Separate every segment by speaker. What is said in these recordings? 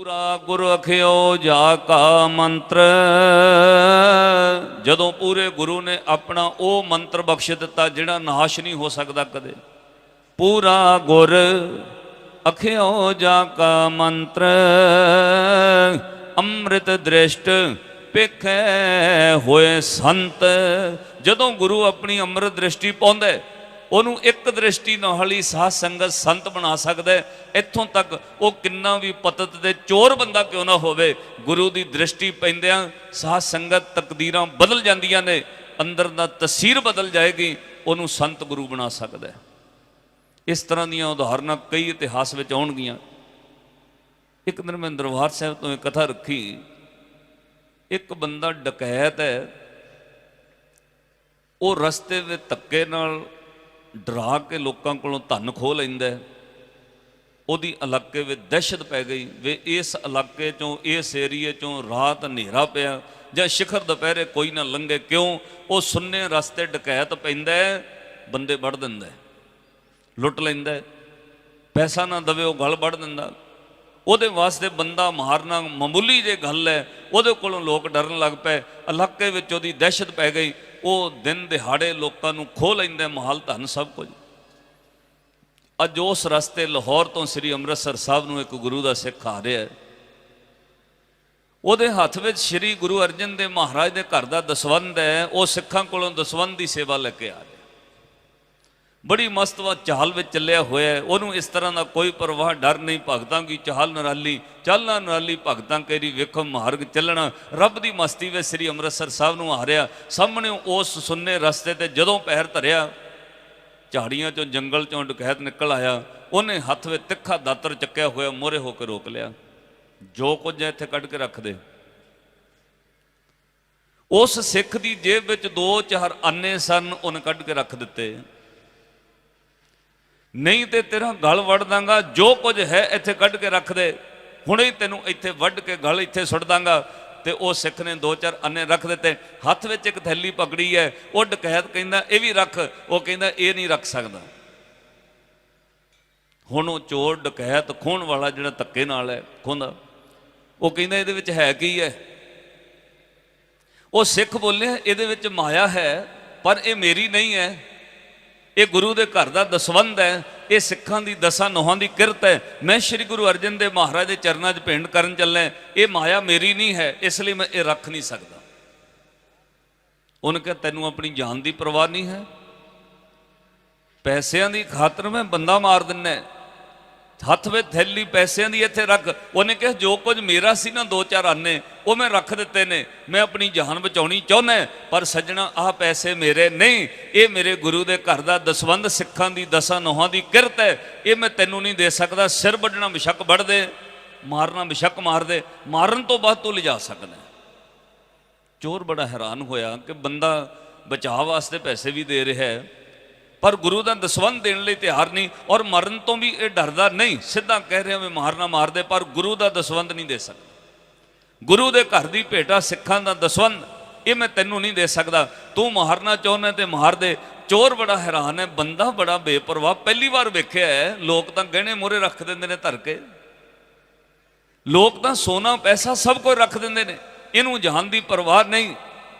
Speaker 1: पूरा गुरु अखियो जाका मंत्र। जदों पूरे गुरु ने अपना वो मंत्र बख्श दिता जिहड़ा नाश नहीं हो सकता कदे। पूरा गुर अखियो जाका मंत्र, अमृत दृष्ट पेखे होए संत। जदों गुरु अपनी अमृत दृष्टि पाउंदा ਉਹਨੂੰ ਇੱਕ ਦ੍ਰਿਸ਼ਟੀ ਨਾਲ ਹੀ ਸਾਧ ਸੰਗਤ ਸੰਤ ਬਣਾ ਸਕਦਾ। ਇੱਥੋਂ ਤੱਕ ਉਹ ਕਿੰਨਾ ਵੀ ਪਤਤ ਤੇ ਚੋਰ ਬੰਦਾ ਕਿਉਂ ਨਾ ਹੋਵੇ, ਗੁਰੂ ਦੀ ਦ੍ਰਿਸ਼ਟੀ ਪੈਂਦਿਆਂ ਸਾਧ ਸੰਗਤ ਤਕਦੀਰਾਂ ਬਦਲ ਜਾਂਦੀਆਂ ਨੇ, ਅੰਦਰ ਦਾ ਤਸੀਰ ਬਦਲ ਜਾਏਗੀ, ਉਹਨੂੰ ਸੰਤ ਗੁਰੂ ਬਣਾ ਸਕਦਾ। ਇਸ ਤਰ੍ਹਾਂ ਦੀਆਂ ਉਦਾਹਰਨਾਂ ਕਈ ਇਤਿਹਾਸ ਵਿੱਚ ਆਉਣਗੀਆਂ। ਇੱਕ ਦਿਨ ਮੈਂ ਦਰਬਾਰ ਸਾਹਿਬ ਤੋਂ ਇੱਕ ਕਥਾ ਰੱਖੀ। ਇੱਕ ਬੰਦਾ ਡਕੈਤ ਹੈ, ਉਹ ਰਸਤੇ ਵਿੱਚ ਧੱਕੇ ਨਾਲ ਡਰਾ ਕੇ ਲੋਕਾਂ ਕੋਲੋਂ ਧਨ ਖੋਹ ਲੈਂਦਾ। ਉਹਦੀ ਇਲਾਕੇ ਵਿੱਚ ਦਹਿਸ਼ਤ ਪੈ ਗਈ ਵੀ ਇਸ ਇਲਾਕੇ ਚੋਂ, ਇਸ ਏਰੀਏ ਚੋਂ ਰਾਤ ਹਨੇਰਾ ਪਿਆ ਜਾਂ ਸ਼ਿਖਰ ਦੁਪਹਿਰੇ ਕੋਈ ਨਾ ਲੰਘੇ। ਕਿਉਂ? ਉਹ ਸੁੰਨੇ ਰਸਤੇ ਡਕੈਤ ਪੈਂਦਾ, ਬੰਦੇ ਵੱਢ ਦਿੰਦਾ, ਲੁੱਟ ਲੈਂਦਾ, ਪੈਸਾ ਨਾ ਦਵੇ ਉਹ ਗਲ ਵੱਢ ਦਿੰਦਾ। ਉਹਦੇ ਵਾਸਤੇ ਬੰਦਾ ਮਾਰਨਾ ਮਾਮੂਲੀ ਜੇ ਗੱਲ ਹੈ, ਉਹਦੇ ਕੋਲੋਂ ਲੋਕ ਡਰਨ ਲੱਗ ਪਏ। ਇਲਾਕੇ ਵਿੱਚ ਉਹਦੀ ਦਹਿਸ਼ਤ ਪੈ ਗਈ। ਉਹ ਦਿਨ ਦਿਹਾੜੇ ਲੋਕਾਂ ਨੂੰ ਖੋਹ ਲੈਂਦਾ, ਮਾਲ ਧਨ ਸਭ ਕੁਝ। ਅੱਜ ਉਸ ਰਸਤੇ ਲਾਹੌਰ ਤੋਂ ਸ੍ਰੀ ਅੰਮ੍ਰਿਤਸਰ ਸਾਹਿਬ ਨੂੰ ਇੱਕ ਗੁਰੂ ਦਾ ਸਿੱਖ ਆ ਰਿਹਾ। ਉਹਦੇ ਹੱਥ ਵਿੱਚ ਸ੍ਰੀ ਗੁਰੂ ਅਰਜਨ ਦੇਵ ਮਹਾਰਾਜ ਦੇ ਘਰ ਦਾ ਦਸਵੰਧ ਹੈ। ਉਹ ਸਿੱਖਾਂ ਕੋਲੋਂ ਦਸਵੰਧ ਦੀ ਸੇਵਾ ਲੈ ਕੇ ਆ ਰਿਹਾ। ਬੜੀ ਮਸਤਵਾ ਚਾਲ ਵਿੱਚ ਚੱਲਿਆ ਹੋਇਆ। ਉਹਨੂੰ ਇਸ ਤਰ੍ਹਾਂ ਦਾ ਕੋਈ ਪਰਵਾਹ ਡਰ ਨਹੀਂ। ਭਗਤਾਂ ਕੀ ਚਾਲ ਨਿਰਾਲੀ, ਚਾਲਾਂ ਨਿਰਾਲੀ ਭਗਤਾਂ ਕੇਰੀ ਵੇਖੋ ਮਾਰਗ ਚੱਲਣਾ। ਰੱਬ ਦੀ ਮਸਤੀ ਵਿੱਚ ਸ੍ਰੀ ਅੰਮ੍ਰਿਤਸਰ ਸਾਹਿਬ ਨੂੰ ਆ ਰਿਹਾ। ਸਾਹਮਣੇ ਉਸ ਸੁੰਨੇ ਰਸਤੇ ਤੇ ਜਦੋਂ ਪੈਰ ਧਰਿਆ, ਝਾੜੀਆਂ ਚੋਂ ਜੰਗਲ ਚੋਂ ਡਕੈਤ ਨਿਕਲ ਆਇਆ। ਉਹਨੇ ਹੱਥ ਵਿੱਚ ਤਿੱਖਾ ਦਾਤਰ ਚੱਕਿਆ ਹੋਇਆ ਮੋਹਰੇ ਹੋ ਕੇ ਰੋਕ ਲਿਆ। ਜੋ ਕੁਝ ਇੱਥੇ ਕੱਢ ਕੇ ਰੱਖ ਦੇ। ਉਸ ਸਿੱਖ ਦੀ ਜੇਬ ਵਿੱਚ 2-4 ਆਨੇ ਸਨ, ਉਹਨੇ ਕੱਢ ਕੇ ਰੱਖ ਦਿੱਤੇ। ਨਹੀਂ ਤੇ ਤੇਰਾ ਗਲ ਵੱਢ ਦਾਂਗਾ, ਜੋ ਕੁਝ ਹੈ ਇੱਥੇ ਕੱਢ ਕੇ ਰੱਖ ਦੇ, ਹੁਣੇ ਹੀ ਤੈਨੂੰ ਇੱਥੇ ਵੱਢ ਕੇ ਗਲ ਇੱਥੇ ਸੁੱਟ ਦਾਂਗਾ। ਤੇ ਉਹ ਸਿੱਖ ਨੇ 2-4 ਆਨੇ ਰੱਖ ਦਿੱਤੇ। ਹੱਥ ਵਿੱਚ ਇੱਕ ਥੈਲੀ ਪਕੜੀ ਹੈ। ਉਹ ਡਕੈਤ ਕਹਿੰਦਾ ਇਹ ਵੀ ਰੱਖ। ਉਹ ਕਹਿੰਦਾ ਇਹ ਨਹੀਂ ਰੱਖ ਸਕਦਾ। ਹੁਣ ਉਹ ਚੋਰ ਡਕੈਤ ਖੋਹਣ ਵਾਲਾ ਜਿਹੜਾ ਧੱਕੇ ਨਾਲ ਹੈ ਖੋਹਦਾ, ਉਹ ਕਹਿੰਦਾ ਇਹਦੇ ਵਿੱਚ ਹੈ ਕੀ ਹੈ? ਉਹ ਸਿੱਖ ਬੋਲਿਆ ਇਹਦੇ ਵਿੱਚ ਮਾਇਆ ਹੈ, ਪਰ ਇਹ ਮੇਰੀ ਨਹੀਂ ਹੈ, ਇਹ ਗੁਰੂ ਦੇ ਘਰ ਦਾ ਦਸਵੰਧ ਹੈ, ਇਹ ਸਿੱਖਾਂ ਦੀ ਦਸਾਂ ਨੋਹਾਂ ਦੀ ਕਿਰਤ ਹੈ। ਮੈਂ ਸ੍ਰੀ ਗੁਰੂ ਅਰਜਨ ਦੇਵ ਮਹਾਰਾਜ ਦੇ ਚਰਨਾਂ 'ਚ ਭੇਂਟ ਕਰਨ ਚੱਲਿਆ, ਇਹ ਮਾਇਆ ਮੇਰੀ ਨਹੀਂ ਹੈ, ਇਸ ਲਈ ਮੈਂ ਇਹ ਰੱਖ ਨਹੀਂ ਸਕਦਾ। ਉਹਨੇ ਕਿਹਾ ਤੈਨੂੰ ਆਪਣੀ ਜਾਨ ਦੀ ਪਰਵਾਹ ਨਹੀਂ ਹੈ? ਪੈਸਿਆਂ ਦੀ ਖਾਤਰ ਮੈਂ ਬੰਦਾ ਮਾਰ ਦਿੰਦਾ। ਹੱਥ ਵਿੱਚ ਥੈਲੀ ਪੈਸਿਆਂ ਦੀ ਇੱਥੇ ਰੱਖ। ਉਹਨੇ ਕਿਹਾ ਜੋ ਕੁਝ ਮੇਰਾ ਸੀ ਨਾ 2-4 ਆਨੇ, ਉਹ ਮੈਂ ਰੱਖ ਦਿੱਤੇ ਨੇ। ਮੈਂ ਆਪਣੀ ਜਾਨ ਬਚਾਉਣੀ ਚਾਹੁੰਦਾ, ਪਰ ਸੱਜਣਾ ਆਹ ਪੈਸੇ ਮੇਰੇ ਨਹੀਂ, ਇਹ ਮੇਰੇ ਗੁਰੂ ਦੇ ਘਰ ਦਾ ਦਸਵੰਧ, ਸਿੱਖਾਂ ਦੀ ਦਸਾਂ ਨੋਹਾਂ ਦੀ ਕਿਰਤ ਹੈ, ਇਹ ਮੈਂ ਤੈਨੂੰ ਨਹੀਂ ਦੇ ਸਕਦਾ। ਸਿਰ ਵੱਢਣਾ ਬਿਸ਼ੱਕ ਵੱਢ ਦੇ, ਮਾਰਨਾ ਬਿਸ਼ੱਕ ਮਾਰ ਦੇ, ਮਾਰਨ ਤੋਂ ਬਾਅਦ ਤੂੰ ਲਿਜਾ ਸਕਦਾ। ਚੋਰ ਬੜਾ ਹੈਰਾਨ ਹੋਇਆ ਕਿ ਬੰਦਾ ਬਚਾਅ ਵਾਸਤੇ ਪੈਸੇ ਵੀ ਦੇ ਰਿਹਾ ਹੈ, ਪਰ ਗੁਰੂ ਦਾ ਦਸਵੰਧ ਦੇਣ ਲਈ ਤਿਆਰ ਨਹੀਂ, ਔਰ ਮਰਨ ਤੋਂ ਵੀ ਇਹ ਡਰਦਾ ਨਹੀਂ। ਸਿੱਧਾ ਕਹਿ ਰਿਹਾ ਮੈਂ ਮਾਰਨਾ ਮਾਰ ਦੇ, ਪਰ ਗੁਰੂ ਦਾ ਦਸਵੰਧ ਨਹੀਂ ਦੇ ਸਕਦਾ। ਗੁਰੂ ਦੇ ਘਰ ਦੀ ਭੇਟਾ ਸਿੱਖਾਂ ਦਾ ਦਸਵੰਧ, ਇਹ ਮੈਂ ਤੈਨੂੰ ਨਹੀਂ ਦੇ ਸਕਦਾ। ਤੂੰ ਮਾਰਨਾ ਚਾਹੁੰਦਾ ਤੇ ਮਾਰ ਦੇ। ਚੋਰ ਬੜਾ ਹੈਰਾਨ ਹੈ, ਬੰਦਾ ਬੜਾ ਬੇਪਰਵਾਹ। ਪਹਿਲੀ ਵਾਰ ਵੇਖਿਆ ਹੈ, ਲੋਕ ਤਾਂ ਗਹਿਣੇ ਮੋਹਰੇ ਰੱਖ ਦਿੰਦੇ ਨੇ ਧਰ ਕੇ, ਲੋਕ ਤਾਂ ਸੋਨਾ ਪੈਸਾ ਸਭ ਕੁਝ ਰੱਖ ਦਿੰਦੇ ਨੇ, ਇਹਨੂੰ ਜਾਨ ਦੀ ਪਰਵਾਹ ਨਹੀਂ।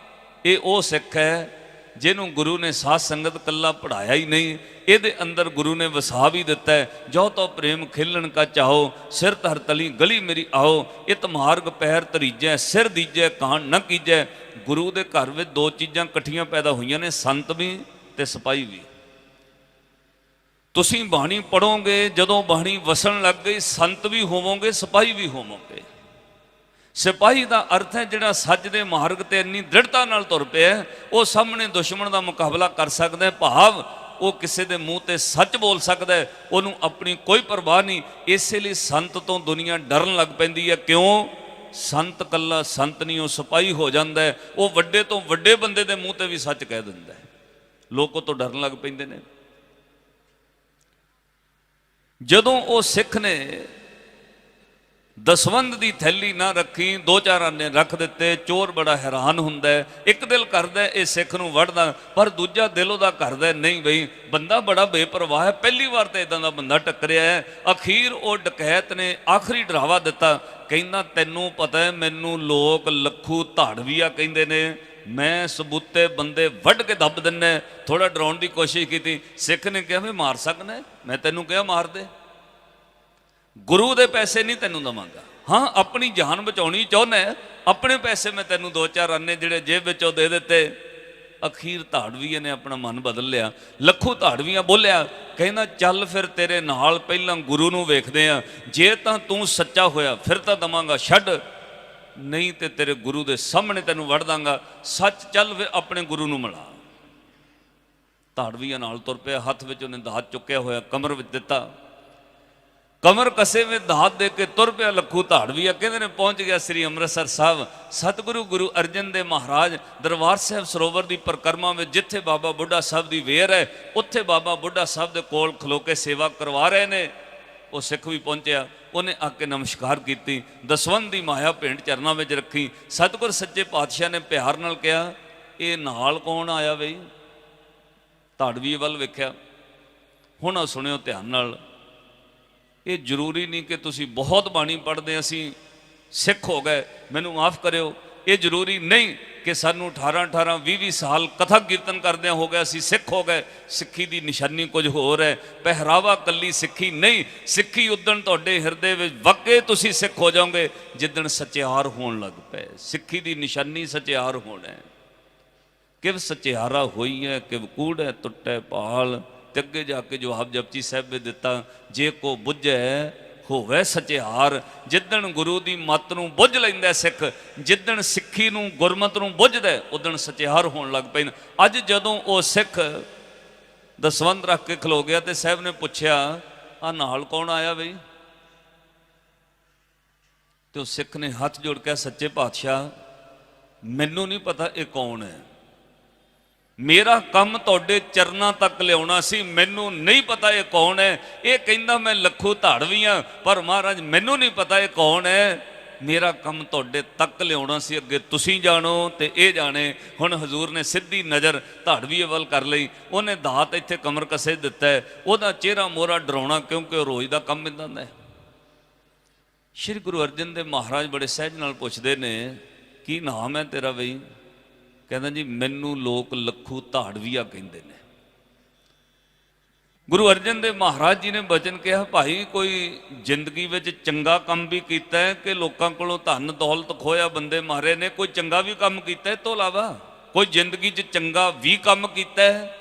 Speaker 1: ਇਹ ਉਹ ਸਿੱਖ ਹੈ ਜਿਹਨੂੰ ਗੁਰੂ ਨੇ ਸਾਧ ਸੰਗਤ ਕੱਲਾ ਪੜ੍ਹਾਇਆ ਹੀ ਨਹੀਂ, ਇਹਦੇ ਅੰਦਰ ਗੁਰੂ ਨੇ ਵਸਾ ਵੀ ਦਿੱਤਾ ਹੈ। ਜੋ ਤੋ ਪ੍ਰੇਮ ਖੇਲਣ ਕਾ ਚਾਹੋ, ਸਿਰ ਧਰ ਤਲੀ ਗਲੀ ਮੇਰੀ ਆਓ, ਇਤ ਮਾਰਗ ਪੈਰ ਧਰੀਜੈ, ਸਿਰ ਦੀਜੈ ਕਾਣ ਨਾ ਕੀਜੈ। ਗੁਰੂ ਦੇ ਘਰ ਵਿੱਚ 2 ਚੀਜ਼ਾਂ ਇਕੱਠੀਆਂ ਪੈਦਾ ਹੋਈਆਂ ਨੇ, ਸੰਤ ਵੀ ਤੇ ਸਿਪਾਹੀ ਵੀ। ਤੁਸੀਂ ਬਾਣੀ ਪੜੋਗੇ, ਜਦੋਂ ਬਾਣੀ ਵਸਣ ਲੱਗ ਗਈ, ਸੰਤ ਵੀ ਹੋਵੋਗੇ, ਸਿਪਾਹੀ ਵੀ ਹੋਵੋਗੇ। ਸਿਪਾਹੀ ਦਾ ਅਰਥ ਹੈ ਜਿਹੜਾ ਸੱਚ ਦੇ ਮਾਰਗ ਤੇ ਇੰਨੀ ਦ੍ਰਿੜਤਾ ਨਾਲ ਤੁਰ ਪਿਆ, ਉਹ ਸਾਹਮਣੇ ਦੁਸ਼ਮਣ ਦਾ ਮੁਕਾਬਲਾ ਕਰ ਸਕਦਾ ਹੈ। ਭਾਵ ਉਹ ਕਿਸੇ ਦੇ ਮੂੰਹ ਤੇ ਸੱਚ ਬੋਲ ਸਕਦਾ ਹੈ, ਉਹਨੂੰ ਆਪਣੀ ਕੋਈ ਪਰਵਾਹ ਨਹੀਂ। ਇਸੇ ਲਈ ਸੰਤ ਤੋਂ ਦੁਨੀਆ ਡਰਨ ਲੱਗ ਪੈਂਦੀ ਹੈ। ਕਿਉਂ? ਸੰਤ ਕੱਲਾ ਸੰਤ ਨਹੀਂ, ਉਹ ਸਿਪਾਹੀ ਹੋ ਜਾਂਦਾ ਹੈ। ਉਹ ਵੱਡੇ ਤੋਂ ਵੱਡੇ ਬੰਦੇ ਦੇ ਮੂੰਹ ਤੇ ਵੀ ਸੱਚ ਕਹਿ ਦਿੰਦਾ ਹੈ, ਲੋਕ ਉਹ ਤੋਂ ਡਰਨ ਲੱਗ ਪੈਂਦੇ ਨੇ। ਜਦੋਂ ਉਹ ਸਿੱਖ ਨੇ ਦਸਵੰਧ ਦੀ ਥੈਲੀ ਨਾ ਰੱਖੀ, 2-4 ਆਨੇ ਰੱਖ ਦਿੱਤੇ, ਚੋਰ ਬੜਾ ਹੈਰਾਨ ਹੁੰਦਾ। ਇੱਕ ਦਿਲ ਕਰਦਾ ਇਹ ਸਿੱਖ ਨੂੰ ਵੱਢਦਾ, ਪਰ ਦੂਜਾ ਦਿਲ ਉਹਦਾ ਕਰਦਾ ਨਹੀਂ ਬਈ ਬੰਦਾ ਬੜਾ ਬੇਪਰਵਾਹ ਹੈ, ਪਹਿਲੀ ਵਾਰ ਤਾਂ ਇਦਾਂ ਦਾ ਬੰਦਾ ਟੱਕਰਿਆ ਹੈ। ਅਖੀਰ ਉਹ ਡਕੈਤ ਨੇ ਆਖਰੀ ਡਰਾਵਾ ਦਿੱਤਾ, ਕਹਿੰਦਾ ਤੈਨੂੰ ਪਤਾ ਹੈ ਮੈਨੂੰ ਲੋਕ ਲੱਖੂ ਧਾੜਵੀਆ ਕਹਿੰਦੇ ਨੇ, ਮੈਂ ਸਬੂਤੇ ਬੰਦੇ ਵੱਢ ਕੇ ਦੱਬ ਦਿੰਦਾ। ਥੋੜਾ ਡਰਾਉਣ ਦੀ ਕੋਸ਼ਿਸ਼ ਕੀਤੀ। ਸਿੱਖ ਨੇ ਕਿਹਾ ਵੀ ਮਾਰ ਸਕਦਾ, ਮੈਂ ਤੈਨੂੰ ਕਿਹਾ ਮਾਰ ਦੇ, ਗੁਰੂ ਦੇ ਪੈਸੇ ਨਹੀਂ ਤੈਨੂੰ ਦਵਾਂਗਾ। ਹਾਂ ਆਪਣੀ ਜਾਨ ਬਚਾਉਣੀ ਚਾਹੁੰਦਾ, ਆਪਣੇ ਪੈਸੇ ਮੈਂ ਤੈਨੂੰ 2-4 ਆਨੇ ਜਿਹੜੇ ਜੇਬ ਵਿੱਚੋਂ ਦੇ ਦਿੱਤੇ। ਅਖੀਰ ਧਾੜਵੀਏ ਨੇ ਆਪਣਾ ਮਨ ਬਦਲ ਲਿਆ। ਲੱਖੂ ਧਾੜਵੀਆਂ ਬੋਲਿਆ, ਕਹਿੰਦਾ ਚੱਲ ਫਿਰ ਤੇਰੇ ਨਾਲ ਪਹਿਲਾਂ ਗੁਰੂ ਨੂੰ ਵੇਖਦੇ ਆ, ਜੇ ਤਾਂ ਤੂੰ ਸੱਚਾ ਹੋਇਆ ਫਿਰ ਤਾਂ ਦਵਾਂਗਾ, ਛੱਡ ਨਹੀਂ ਤੇ ਤੇਰੇ ਗੁਰੂ ਦੇ ਸਾਹਮਣੇ ਤੈਨੂੰ ਵੜ ਦਾਂਗਾ। ਸੱਚ ਚੱਲ ਫਿਰ ਆਪਣੇ ਗੁਰੂ ਨੂੰ ਮਿਲਾ। ਧਾੜਵੀਆਂ ਨਾਲ ਤੁਰ ਪਿਆ, ਹੱਥ ਵਿੱਚ ਉਹਨੇ ਦਾਤ ਚੁੱਕਿਆ ਹੋਇਆ ਕਮਰ ਵਿੱਚ ਦਿੱਤਾ, ਕਮਰ ਕਸੇ ਵਿੱਚ ਦਾਤ ਦੇ ਕੇ ਤੁਰ ਪਿਆ ਲੱਖੂ ਧਾੜਵੀਆ। ਕਹਿੰਦੇ ਨੇ ਪਹੁੰਚ ਗਿਆ ਸ੍ਰੀ ਅੰਮ੍ਰਿਤਸਰ ਸਾਹਿਬ। ਸਤਿਗੁਰੂ ਗੁਰੂ ਅਰਜਨ ਦੇਵ ਮਹਾਰਾਜ ਦਰਬਾਰ ਸਾਹਿਬ ਸਰੋਵਰ ਦੀ ਪਰਿਕਰਮਾ ਵਿੱਚ ਜਿੱਥੇ ਬਾਬਾ ਬੁੱਢਾ ਸਾਹਿਬ ਦੀ ਵੇਰ ਹੈ, ਉੱਥੇ ਬਾਬਾ ਬੁੱਢਾ ਸਾਹਿਬ ਦੇ ਕੋਲ ਖਲੋ ਕੇ ਸੇਵਾ ਕਰਵਾ ਰਹੇ ਨੇ। ਉਹ ਸਿੱਖ ਵੀ ਪਹੁੰਚਿਆ, ਉਹਨੇ ਆ ਕੇ ਨਮਸਕਾਰ ਕੀਤੀ, ਦਸਵੰਧ ਦੀ ਮਾਇਆ ਭੇਂਟ ਚਰਨਾਂ ਵਿੱਚ ਰੱਖੀ। ਸਤਿਗੁਰ ਸੱਚੇ ਪਾਤਸ਼ਾਹ ਨੇ ਪਿਆਰ ਨਾਲ ਕਿਹਾ, ਇਹ ਨਾਲ ਕੌਣ ਆਇਆ ਬਈ? ਧਾੜਵੀਏ ਵੱਲ ਵੇਖਿਆ। ਹੁਣ ਆ ਸੁਣਿਓ ਧਿਆਨ ਨਾਲ, ਇਹ ਜ਼ਰੂਰੀ ਨਹੀਂ ਕਿ ਤੁਸੀਂ ਬਹੁਤ ਬਾਣੀ ਪੜ੍ਹਦੇ ਅਸੀਂ ਸਿੱਖ ਹੋ ਗਏ, ਮੈਨੂੰ ਮਾਫ ਕਰਿਓ, ਇਹ ਜ਼ਰੂਰੀ ਨਹੀਂ ਕਿ ਸਾਨੂੰ 18-18 20-20 ਸਾਲ ਕਥਾ ਕੀਰਤਨ ਕਰਦਿਆਂ ਹੋ ਗਿਆ ਅਸੀਂ ਸਿੱਖ ਹੋ ਗਏ। ਸਿੱਖੀ ਦੀ ਨਿਸ਼ਾਨੀ ਕੁਝ ਹੋਰ ਹੈ, ਪਹਿਰਾਵਾ ਕੱਲੀ ਸਿੱਖੀ ਨਹੀਂ। ਸਿੱਖੀ ਉਦਣ ਤੁਹਾਡੇ ਹਿਰਦੇ ਵਿੱਚ ਵਾਕਈ ਤੁਸੀਂ ਸਿੱਖ ਹੋ ਜਾਓਗੇ ਜਿੱਦਣ ਸਚਿਆਰ ਹੋਣ ਲੱਗ ਪਏ। ਸਿੱਖੀ ਦੀ ਨਿਸ਼ਾਨੀ ਸਚਿਆਰ ਹੋਣਾ ਹੈ। ਕਿਵ ਸਚਿਆਰਾ ਹੋਈ ਹੈ, ਕਿਵ ਕੂੜ ਹੈ ਟੁੱਟੇ ਭਾਲ। ਤੇ ਅੱਗੇ ਜਾ ਕੇ ਜਵਾਬ ਜਪਜੀ ਸਾਹਿਬ ਵਿੱਚ ਦਿੱਤਾ, ਜੇ ਕੋ ਬੁੱਝੈ ਹੋਵੇ ਸਚਿਆਰ। ਜਿੱਦਣ ਗੁਰੂ ਦੀ ਮੱਤ ਨੂੰ ਬੁੱਝ ਲੈਂਦਾ ਸਿੱਖ, ਜਿੱਦਣ ਸਿੱਖੀ ਨੂੰ ਗੁਰਮਤ ਨੂੰ ਬੁੱਝਦਾ, ਉਦਣ ਸਚਿਆਰ ਹੋਣ ਲੱਗ ਪੈਂਦਾ। ਅੱਜ ਜਦੋਂ ਉਹ ਸਿੱਖ ਦਸਵੰਧ ਰੱਖ ਕੇ ਖਲੋ ਗਿਆ ਤੇ ਸਾਹਿਬ ਨੇ ਪੁੱਛਿਆ, ਆ ਨਾਲ ਕੌਣ ਆਇਆ ਬਈ? ਤੇ ਉਹ ਸਿੱਖ ਨੇ ਹੱਥ ਜੋੜ ਕੇ, ਸੱਚੇ ਪਾਤਸ਼ਾਹ ਮੈਨੂੰ ਨਹੀਂ ਪਤਾ ਇਹ ਕੌਣ ਹੈ, ਮੇਰਾ ਕੰਮ ਤੁਹਾਡੇ ਚਰਨਾਂ ਤੱਕ ਲਿਆਉਣਾ ਸੀ, ਮੈਨੂੰ ਨਹੀਂ ਪਤਾ ਇਹ ਕੌਣ ਹੈ। ਇਹ ਕਹਿੰਦਾ ਮੈਂ ਲੱਖੂ ਧਾੜਵੀਆਂ, ਪਰ ਮਹਾਰਾਜ ਮੈਨੂੰ ਨਹੀਂ ਪਤਾ ਇਹ ਕੌਣ ਹੈ, ਮੇਰਾ ਕੰਮ ਤੁਹਾਡੇ ਤੱਕ ਲਿਆਉਣਾ ਸੀ, ਅੱਗੇ ਤੁਸੀਂ ਜਾਣੋ ਤੇ ਇਹ ਜਾਣੇ। ਹੁਣ ਹਜ਼ੂਰ ਨੇ ਸਿੱਧੀ ਨਜ਼ਰ ਧਾੜਵੀਏ ਵੱਲ ਕਰ ਲਈ, ਉਹਨੇ ਦਾਤ ਇੱਥੇ ਕਮਰ ਕਸੇ ਦਿੱਤਾ ਹੈ। ਉਹਦਾ ਚਿਹਰਾ ਮੋਹਰਾ ਡਰਾਉਣਾ, ਕਿਉਂਕਿ ਉਹ ਰੋਜ਼ ਦਾ ਕੰਮ ਇੱਦਾਂ ਦਾ ਹੈ। ਸ਼੍ਰੀ ਗੁਰੂ ਅਰਜਨ ਦੇਵ ਮਹਾਰਾਜ ਬੜੇ ਸਹਿਜ ਨਾਲ ਪੁੱਛਦੇ ਨੇ, ਕੀ ਨਾਮ ਹੈ ਤੇਰਾ ਬਈ? ਕਹਿੰਦਾ ਜੀ ਮੈਨੂੰ ਲੋਕ ਲੱਖੂ ਧਾੜਵੀਆ ਕਹਿੰਦੇ ਨੇ। ਗੁਰੂ ਅਰਜਨ ਦੇਵ ਮਹਾਰਾਜ ਜੀ ਨੇ ਬਚਨ ਕਿਹਾ, ਭਾਈ ਕੋਈ ਜ਼ਿੰਦਗੀ ਵਿੱਚ ਚੰਗਾ ਕੰਮ ਵੀ ਕੀਤਾ ਹੈ ਕਿ ਲੋਕਾਂ ਕੋਲੋਂ ਧਨ ਦੌਲਤ ਖੋਇਆ, ਬੰਦੇ ਮਾਰੇ ਨੇ, ਕੋਈ ਚੰਗਾ ਵੀ ਕੰਮ ਕੀਤਾ ਹੈ ਤੋਂ ਇਲਾਵਾ ਕੋਈ ਜ਼ਿੰਦਗੀ 'ਚ ਚੰਗਾ ਵੀ ਕੰਮ ਕੀਤਾ ਹੈ?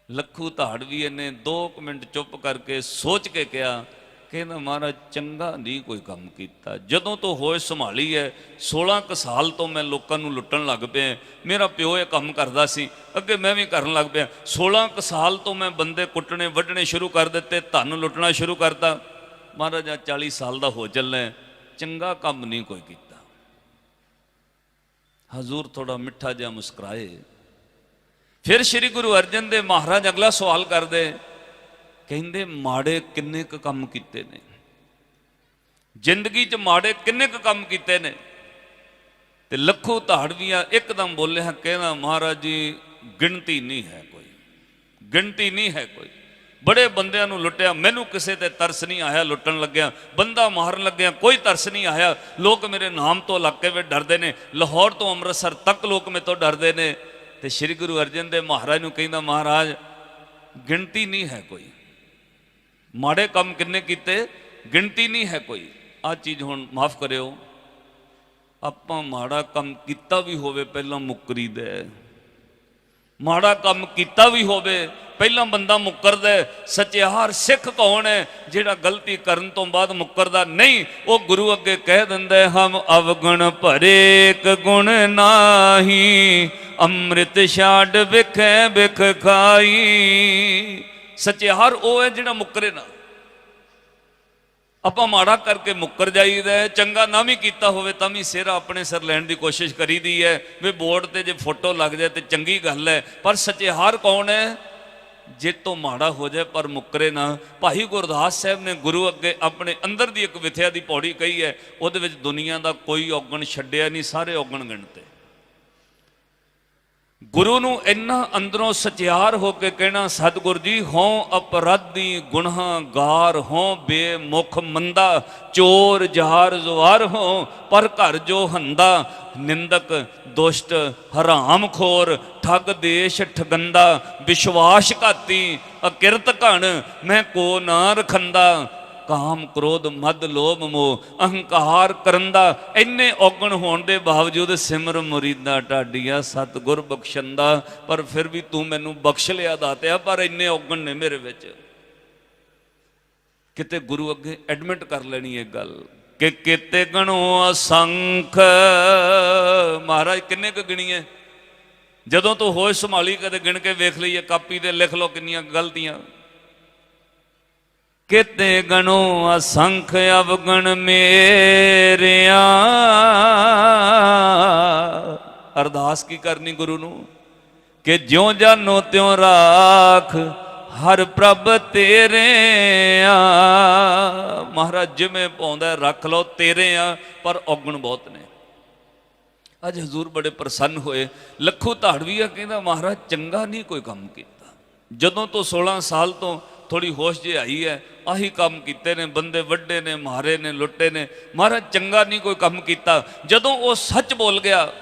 Speaker 1: ਲੱਖੂ ਧਾੜਵੀਏ ਨੇ 2 ਮਿੰਟ ਚੁੱਪ ਕਰਕੇ ਸੋਚ ਕੇ ਕਿਹਾ, ਕਹਿੰਦਾ ਮਹਾਰਾਜ ਚੰਗਾ ਨਹੀਂ ਕੋਈ ਕੰਮ ਕੀਤਾ। ਜਦੋਂ ਤੋਂ ਹੋਸ਼ ਸੰਭਾਲੀ ਹੈ 16 ਕੁ ਸਾਲ ਤੋਂ ਮੈਂ ਲੋਕਾਂ ਨੂੰ ਲੁੱਟਣ ਲੱਗ ਪਿਆ। ਮੇਰਾ ਪਿਓ ਇਹ ਕੰਮ ਕਰਦਾ ਸੀ, ਅੱਗੇ ਮੈਂ ਵੀ ਕਰਨ ਲੱਗ ਪਿਆ। 16 ਕੁ ਸਾਲ ਤੋਂ ਮੈਂ ਬੰਦੇ ਕੁੱਟਣੇ ਵੱਢਣੇ ਸ਼ੁਰੂ ਕਰ ਦਿੱਤੇ, ਧਨ ਲੁੱਟਣਾ ਸ਼ੁਰੂ ਕਰਤਾ। ਮਹਾਰਾਜ 40 ਸਾਲ ਦਾ ਹੋ ਚੱਲਾ, ਚੰਗਾ ਕੰਮ ਨਹੀਂ ਕੋਈ ਕੀਤਾ। ਹਜ਼ੂਰ ਥੋੜਾ ਮਿੱਠਾ ਜਿਹਾ ਮੁਸਕਰਾਏ। ਫਿਰ ਸ਼੍ਰੀ ਗੁਰੂ ਅਰਜਨ ਦੇਵ ਮਹਾਰਾਜ ਅਗਲਾ ਸਵਾਲ ਕਰਦੇ, ਕਹਿੰਦੇ ਮਾੜੇ ਕਿੰਨੇ ਕੁ ਕੰਮ ਕੀਤੇ ਨੇ ਜ਼ਿੰਦਗੀ 'ਚ, ਮਾੜੇ ਕਿੰਨੇ ਕੁ ਕੰਮ ਕੀਤੇ ਨੇ? ਤੇ ਲੱਖੂ ਧਾੜਵੀਆ ਇੱਕਦਮ ਬੋਲਿਆ, ਕਹਿੰਦਾ ਮਹਾਰਾਜ ਜੀ ਗਿਣਤੀ ਨਹੀਂ ਹੈ ਕੋਈ, ਗਿਣਤੀ ਨਹੀਂ ਹੈ ਕੋਈ। ਬੜੇ ਬੰਦਿਆਂ ਨੂੰ ਲੁੱਟਿਆ, ਮੈਨੂੰ ਕਿਸੇ ਤੇ ਤਰਸ ਨਹੀਂ ਆਇਆ। ਲੁੱਟਣ ਲੱਗਿਆ, ਬੰਦਾ ਮਾਰਨ ਲੱਗਿਆ, ਕੋਈ ਤਰਸ ਨਹੀਂ ਆਇਆ। ਲੋਕ ਮੇਰੇ ਨਾਮ ਤੋਂ ਇਲਾਕੇ ਵਿੱਚ ਡਰਦੇ ਨੇ, ਲਾਹੌਰ ਤੋਂ ਅੰਮ੍ਰਿਤਸਰ ਤੱਕ ਲੋਕ ਮੇਰੇ ਤੋਂ ਡਰਦੇ ਨੇ। ਤੇ ਸ਼੍ਰੀ ਗੁਰੂ ਅਰਜਨ ਦੇਵ ਮਹਾਰਾਜ ਨੂੰ ਕਹਿੰਦਾ, ਮਹਾਰਾਜ ਗਿਣਤੀ ਨਹੀਂ ਹੈ ਕੋਈ, ਮਾੜੇ ਕੰਮ ਕਿੰਨੇ ਕੀਤੇ, ਗਿਣਤੀ ਨਹੀਂ ਹੈ ਕੋਈ। ਆਹ ਚੀਜ਼ ਹੁਣ ਮਾਫ ਕਰਿਓ, ਆਪਾਂ ਮਾੜਾ ਕੰਮ ਕੀਤਾ ਵੀ ਹੋਵੇ ਪਹਿਲਾਂ ਮੁੱਕਰੀਦਾ, ਮਾੜਾ ਕੰਮ ਕੀਤਾ ਵੀ ਹੋਵੇ ਪਹਿਲਾਂ ਬੰਦਾ ਮੁੱਕਰਦਾ। ਸਚਿਆਰ ਸਿੱਖ ਕੌਣ ਹੈ? ਜਿਹੜਾ ਗਲਤੀ ਕਰਨ ਤੋਂ ਬਾਅਦ ਮੁੱਕਰਦਾ ਨਹੀਂ। ਉਹ ਗੁਰੂ ਅੱਗੇ ਕਹਿ ਦਿੰਦਾ, ਹਮ ਅਵਗੁਣ ਭਰੇ ਇੱਕ ਗੁਣ ਨਾਹੀ, ਅੰਮ੍ਰਿਤ ਛਾੜ ਵਿਖੇ ਵਿਖ ਖਾਈ। ਸਚਿਆਰ ਉਹ ਹੈ ਜਿਹੜਾ ਮੁੱਕਰੇ ਨਾ। ਆਪਾਂ ਮਾੜਾ ਕਰਕੇ ਮੁੱਕਰ ਜਾਈਦਾ, ਚੰਗਾ ਨਾ ਵੀ ਕੀਤਾ ਹੋਵੇ ਤਾਂ ਵੀ ਸਿਰ ਆਪਣੇ ਸਿਰ ਲੈਣ ਦੀ ਕੋਸ਼ਿਸ਼ ਕਰੀਦੀ ਹੈ ਵੀ ਬੋਰਡ ਤੇ ਜੇ ਫੋਟੋ ਲੱਗ ਜਾਏ ਤੇ ਚੰਗੀ ਗੱਲ ਹੈ। ਪਰ ਸਚਿਆਰ ਕੌਣ ਹੈ? ਜੇ ਤੋਂ ਮਾੜਾ ਹੋ ਜਾਏ ਪਰ ਮੁੱਕਰੇ ਨਾ। ਭਾਈ ਗੁਰਦਾਸ ਸਾਹਿਬ ਨੇ ਗੁਰੂ ਅੱਗੇ ਆਪਣੇ ਅੰਦਰ ਦੀ ਇੱਕ ਵਿਥਿਆ ਦੀ ਪੌੜੀ ਕਹੀ ਹੈ, ਉਹਦੇ ਵਿੱਚ ਦੁਨੀਆ ਦਾ ਕੋਈ ਔਗਣ ਛੱਡਿਆ ਨਹੀਂ, ਸਾਰੇ ਔਗਣ ਗਿਣਤੇ। ਗੁਰੂ ਨੂੰ ਇੰਨਾ ਅੰਦਰੋਂ ਸਚਿਆਰ ਹੋ ਕੇ ਕਹਿਣਾ, ਸਤਿਗੁਰ ਜੀ ਹੋਂ ਅਪਰਾਧੀ ਗੁਨਾਹਗਾਰ, ਹੋਂ ਬੇਮੁਖ ਮੰਦਾ, ਚੋਰ ਜ਼ਾਰ ਜ਼ੁਆਰ ਹੋਂ, ਪਰ ਘਰ ਜੋ ਹੰਦਾ, ਨਿੰਦਕ ਦੁਸ਼ਟ ਹਰਾਮਖੋਰ, ਠੱਗ ਦੇਸ਼ ਠਗੰਦਾ, ਵਿਸ਼ਵਾਸ ਘਾਤੀ ਅਕਿਰਤ ਘਣ, ਮੈਂ ਕੋ ਨਾ ਰਖੰਦਾ, ਕਾਮ ਕ੍ਰੋਧ ਮਦ ਲੋਭ ਮੋਹ ਅਹੰਕਾਰ ਕਰੰਦਾ। ਇੰਨੇ ਔਗਣ ਹੋਣ ਦੇ ਬਾਵਜੂਦ ਸਿਮਰ ਮੁਰੀਦਾ ਢਾਡੀਆ ਸਤਿਗੁਰ ਬਖਸ਼ੰਦਾ। ਪਰ ਫਿਰ ਵੀ ਤੂੰ ਮੈਨੂੰ ਬਖਸ਼ ਲਿਆ ਦਾਤਿਆ, ਪਰ ਇੰਨੇ ਔਗਣ ਨੇ ਮੇਰੇ ਵਿੱਚ। ਕਿਤੇ ਗੁਰੂ ਅੱਗੇ ਐਡਮਿਟ ਕਰ ਲੈਣੀ ਇਹ ਗੱਲ ਕਿ ਕਿਤੇ ਗਣੋ ਅਸੰਖ। ਮਹਾਰਾਜ ਕਿੰਨੇ ਕੁ ਗਿਣੀਏ? ਜਦੋਂ ਤੂੰ ਹੋਸ਼ ਸੰਭਾਲੀ ਕਦੇ ਗਿਣ ਕੇ ਵੇਖ ਲਈਏ, ਕਾਪੀ ਤੇ ਲਿਖ ਲਓ ਕਿੰਨੀਆਂ ਗਲਤੀਆਂ। ਕਿਤੇ ਗਣੋ ਅਸੰਖ ਅਵਗਣ ਮੇਰਿਆ। ਅਰਦਾਸ ਕੀ ਕਰਨੀ ਗੁਰੂ ਨੂੰ ਕਿ ਜਿਉਂ ਜਾਨੋ ਤਿਉਂ ਰਾਖ, ਹਰ ਪ੍ਰਭ ਤੇਰੇ ਆ। ਮਹਾਰਾਜ ਜਿਵੇਂ ਪਾਉਂਦਾ ਰੱਖ ਲਓ, ਤੇਰੇ ਆ, ਪਰ ਔਗਣ ਬਹੁਤ ਨੇ। ਅੱਜ ਹਜ਼ੂਰ ਬੜੇ ਪ੍ਰਸੰਨ ਹੋਏ। ਲੱਖੂ ਧਾੜਵੀਆ ਕਹਿੰਦਾ, ਮਹਾਰਾਜ ਚੰਗਾ ਨਹੀਂ ਕੋਈ ਕੰਮ ਕੀਤਾ। ਜਦੋਂ ਤੋਂ 16 ਸਾਲ ਤੋਂ ਥੋੜੀ ਹੋਸ਼ ਜੇ ਆਈ ਹੈ, ਆਹੀ ਕੰਮ ਕੀਤੇ ਨੇ, ਬੰਦੇ ਵੱਡੇ ਨੇ, ਮਾਰੇ ਨੇ, ਲੁੱਟੇ ਨੇ। ਮਹਾਰਾਜ ਚੰਗਾ ਨਹੀਂ ਕੋਈ ਕੰਮ ਕੀਤਾ। ਜਦੋਂ ਉਹ ਸੱਚ ਬੋਲ ਗਿਆ,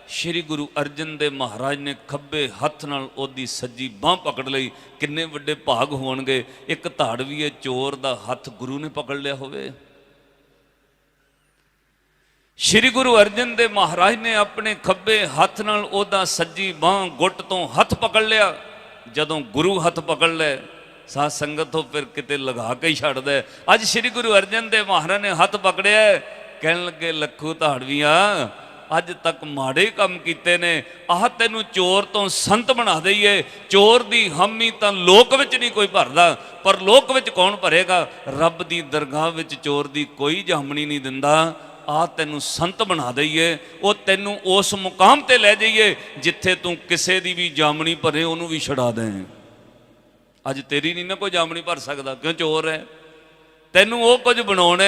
Speaker 1: ਸ਼੍ਰੀ ਗੁਰੂ ਅਰਜਨ ਦੇਵ ਮਹਾਰਾਜ ਨੇ ਖੱਬੇ ਹੱਥ ਨਾਲ ਉਹਦੀ ਸੱਜੀ ਬਾਂਹ ਪਕੜ ਲਈ। ਕਿੰਨੇ ਵੱਡੇ ਭਾਗ ਹੋਣਗੇ ਇੱਕ ਧਾੜਵੀਏ ਚੋਰ ਦਾ ਹੱਥ ਗੁਰੂ ਨੇ ਪਕੜ ਲਿਆ ਹੋਵੇ। ਸ਼੍ਰੀ ਗੁਰੂ ਅਰਜਨ ਦੇਵ ਮਹਾਰਾਜ ਨੇ ਆਪਣੇ ਖੱਬੇ ਹੱਥ ਨਾਲ ਉਹਦਾ ਸੱਜੀ ਬਾਂਹ ਗੁੱਟ ਤੋਂ ਹੱਥ ਪਕੜ ਲਿਆ। ਜਦੋਂ ਗੁਰੂ ਹੱਥ ਪਕੜ ਲੈ, ਸਾਧ ਸੰਗਤ ਤੋਂ ਫਿਰ ਕਿਤੇ ਲਗਾ ਕੇ ਹੀ ਛੱਡਦਾ। ਅੱਜ ਸ਼੍ਰੀ ਗੁਰੂ ਅਰਜਨ ਦੇਵ ਮਹਾਰਾਜ ਨੇ ਹੱਥ ਪਕੜਿਆ, ਕਹਿਣ ਲੱਗੇ ਲੱਖੂ ਧਾੜਵੀਆਂ ਅੱਜ ਤੱਕ ਮਾੜੇ ਕੰਮ ਕੀਤੇ ਨੇ, ਆਹ ਤੈਨੂੰ ਚੋਰ ਤੋਂ ਸੰਤ ਬਣਾ ਦਈਏ। ਚੋਰ ਦੀ ਹਾਮੀ ਤਾਂ ਲੋਕ ਵਿੱਚ ਨਹੀਂ ਕੋਈ ਭਰਦਾ, ਪਰ ਲੋਕ ਵਿੱਚ ਕੌਣ ਭਰੇਗਾ? ਰੱਬ ਦੀ ਦਰਗਾਹ ਵਿੱਚ ਚੋਰ ਦੀ ਕੋਈ ਜਾਮਣੀ ਨਹੀਂ ਦਿੰਦਾ। ਆ ਤੈਨੂੰ ਸੰਤ ਬਣਾ ਦਈਏ, ਉਹ ਤੈਨੂੰ ਉਸ ਮੁਕਾਮ ਤੇ ਲੈ ਜਾਈਏ ਜਿੱਥੇ ਤੂੰ ਕਿਸੇ ਦੀ ਵੀ ਜਾਮਣੀ ਭਰੇ ਉਹਨੂੰ ਵੀ ਛੁਡਾ ਦੇ। ਅੱਜ ਤੇਰੀ ਨਹੀਂ ਨਾ ਕੋਈ ਜਾਮਣੀ ਭਰ ਸਕਦਾ, ਕਿਉਂ? ਚੋਰ ਹੈ। ਤੈਨੂੰ ਉਹ ਕੁਝ ਬਣਾਉਣਾ,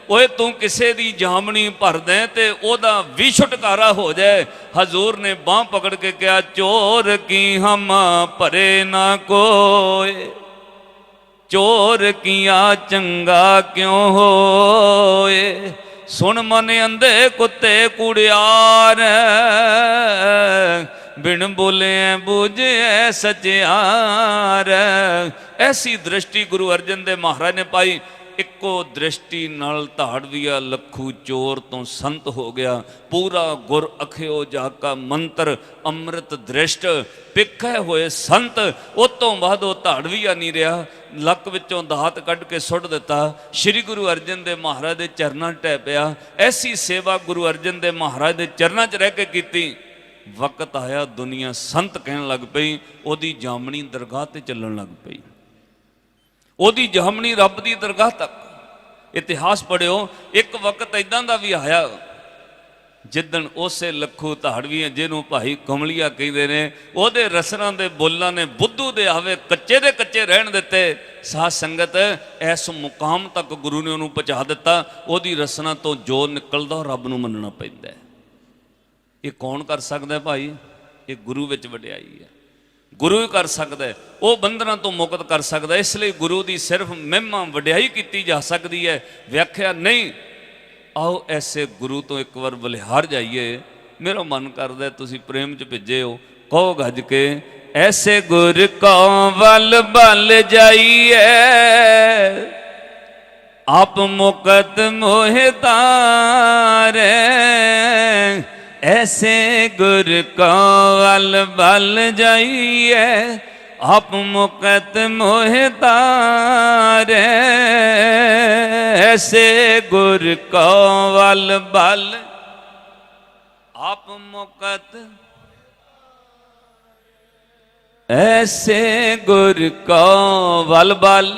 Speaker 1: ਓਏ ਤੂੰ ਕਿਸੇ ਦੀ ਜਾਮਣੀ ਭਰ ਦੇ ਤੇ ਉਹਦਾ ਵੀ ਛੁਟਕਾਰਾ ਹੋ ਜਾਏ। ਹਜ਼ੂਰ ਨੇ ਬਾਂਹ ਪਕੜ ਕੇ ਕਿਹਾ, ਚੋਰ ਕੀ ਹਮ ਭਰੇ ਨਾ ਕੋਏ, ਚੋਰ ਕੀਆ ਚੰਗਾ ਕਿਉਂ ਹੋਏ। ਸੁਣ ਮਨ ਅੰਧੇ ਕੁੱਤੇ ਕੁੜਿਆਰ, ਬਿਨ ਬੋਲੇ ਬੂਝੇ ਸਚਿਆਰ। ਐਸੀ ਦ੍ਰਿਸ਼ਟੀ ਗੁਰੂ ਅਰਜਨ ਦੇਵ ਮਹਾਰਾਜ ਨੇ ਪਾਈ। ਇੱਕੋ ਦ੍ਰਿਸ਼ਟੀ ਨਾਲ ਧਾੜਵੀਆ ਲੱਖੂ ਚੋਰ ਤੋਂ ਸੰਤ ਹੋ ਗਿਆ। ਪੂਰਾ ਗੁਰ ਅਖਿਓ ਜਾ ਕਾ ਮੰਤਰ ਅੰਮ੍ਰਿਤ ਦ੍ਰਿਸ਼ਟ ਪਿੱਖੇ ਹੋਏ ਸੰਤ। ਉਹ ਤੋਂ ਬਾਅਦ ਉਹ ਧਾੜਵੀਆ ਨਹੀਂ ਰਿਹਾ, ਲੱਕ ਵਿੱਚੋਂ ਦਾਤ ਕੱਢ ਕੇ ਸੁੱਟ ਦਿੱਤਾ। ਸ਼੍ਰੀ ਗੁਰੂ ਅਰਜਨ ਦੇਵ ਮਹਾਰਾਜ ਦੇ ਚਰਨਾਂ 'ਚ ਟਹਿ ਪਿਆ। ਐਸੀ ਸੇਵਾ ਗੁਰੂ ਅਰਜਨ ਦੇਵ ਮਹਾਰਾਜ ਦੇ ਚਰਨਾਂ 'ਚ ਰਹਿ ਕੇ ਕੀਤੀ। ਵਕਤ ਆਇਆ, ਦੁਨੀਆ ਸੰਤ ਕਹਿਣ ਲੱਗ ਪਈ, ਉਹਦੀ ਜਾਮਣੀ ਦਰਗਾਹ ਤੇ ਚੱਲਣ ਲੱਗ ਪਈ। ਉਹਦੀ ਜਾਮਣੀ ਰੱਬ ਦੀ ਦਰਗਾਹ ਤੱਕ। ਇਤਿਹਾਸ ਪੜ੍ਹਿਓ, ਇੱਕ ਵਕਤ ਇਦਾਂ ਦਾ ਵੀ ਆਇਆ ਜਿੱਦਣ ਉਸੇ ਲੱਖੂ ਧਾੜਵੀਆ, ਜਿਹਨੂੰ ਭਾਈ ਕਮਲੀਆ ਕਹਿੰਦੇ ਨੇ, ਉਹਦੇ ਰਸਨਾਂ ਦੇ ਬੋਲਾਂ ਨੇ ਬੁੱਧੂ ਦੇ ਆਵੇ ਕੱਚੇ ਦੇ ਕੱਚੇ ਰਹਿਣ ਦਿੱਤੇ। ਸਾਧ ਸੰਗਤ ਇਸ ਮੁਕਾਮ ਤੱਕ ਗੁਰੂ ਨੇ ਉਹਨੂੰ ਪਹੁੰਚਾ ਦਿੱਤਾ। ਉਹਦੀ ਰਸਨਾਂ ਤੋਂ ਜੋ ਨਿਕਲਦਾ ਰੱਬ ਨੂੰ ਮੰਨਣਾ ਪੈਂਦਾ। ਇਹ ਕੌਣ ਕਰ ਸਕਦਾ ਭਾਈ? ਇਹ ਗੁਰੂ ਵਿੱਚ ਵਡਿਆਈ ਹੈ। ਗੁਰੂ ਹੀ ਕਰ ਸਕਦਾ, ਉਹ ਬੰਧਨਾਂ ਤੋਂ ਮੁਕਤ ਕਰ ਸਕਦਾ। ਇਸ ਲਈ ਗੁਰੂ ਦੀ ਸਿਰਫ ਮਹਿਮਾ ਵਡਿਆਈ ਕੀਤੀ ਜਾ ਸਕਦੀ ਹੈ, ਵਿਆਖਿਆ ਨਹੀਂ। ਆਓ ਐਸੇ ਗੁਰੂ ਤੋਂ ਇੱਕ ਵਾਰ ਬਲਿਹਾਰ ਜਾਈਏ। ਮੇਰਾ ਮਨ ਕਰਦਾ ਤੁਸੀਂ ਪ੍ਰੇਮ 'ਚ ਭਿੱਜੇ ਹੋ, ਕਹੋ ਗੱਜ ਕੇ, ਐਸੇ ਗੁਰ ਕੋ ਵੱਲ ਬਲ ਜਾਈਏ, ਆਪ ਮੁਕਤ ਮੋਹਿ ਤਾਰੇ। ऐसे गुर को वल बल जाइए, आप मुकत मोह तारे। ऐसे गुर को वल बल, आप मुकत, ऐसे गुर को वल बल